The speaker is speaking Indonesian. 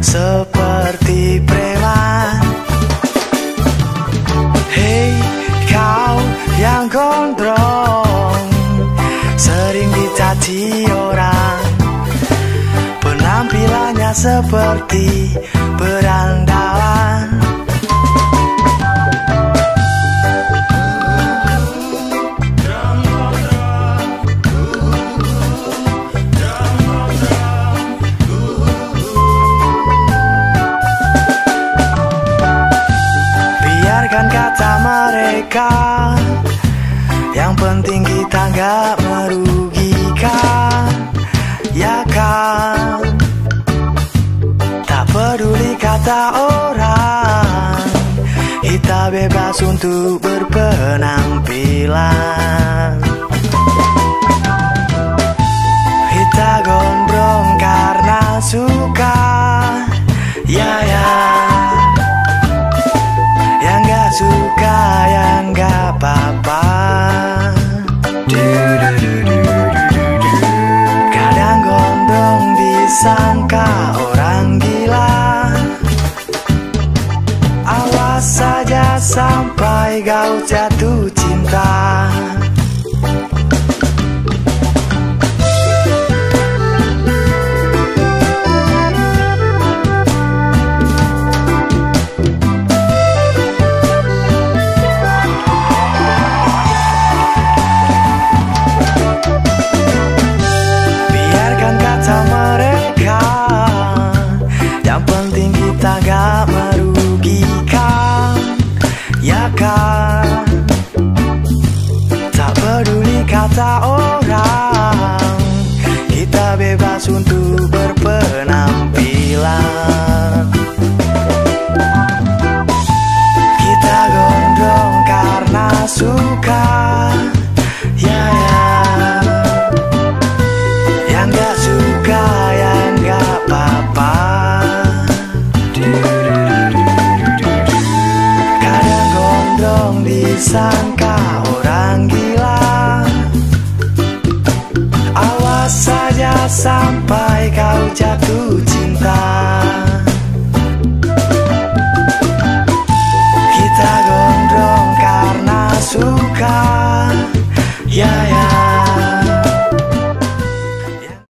seperti preman. Hei kau yang gondrong, sering dicaci orang, penampilannya seperti berandalan. Biarkan kata mereka, yang penting kita gak merugikan, ya kan? Tak peduli kata orang, kita bebas untuk berpenampilan. Kita gondrong karena suka, ya ya. Yang gak suka, yang gak apa-apa. Kadang gondrong disangka orang gila. Awas saja sampai kau jatuh cinta. Gak merugikan, ya kan? Tak peduli kata orang, kita bebas untuk berpenampilan. Kita gondrong karena suka, ya ya. Yang gak suka, yang gak apa-apa. Kadang gondrong disangka orang gila. Awas saja sampai kau jatuh cinta.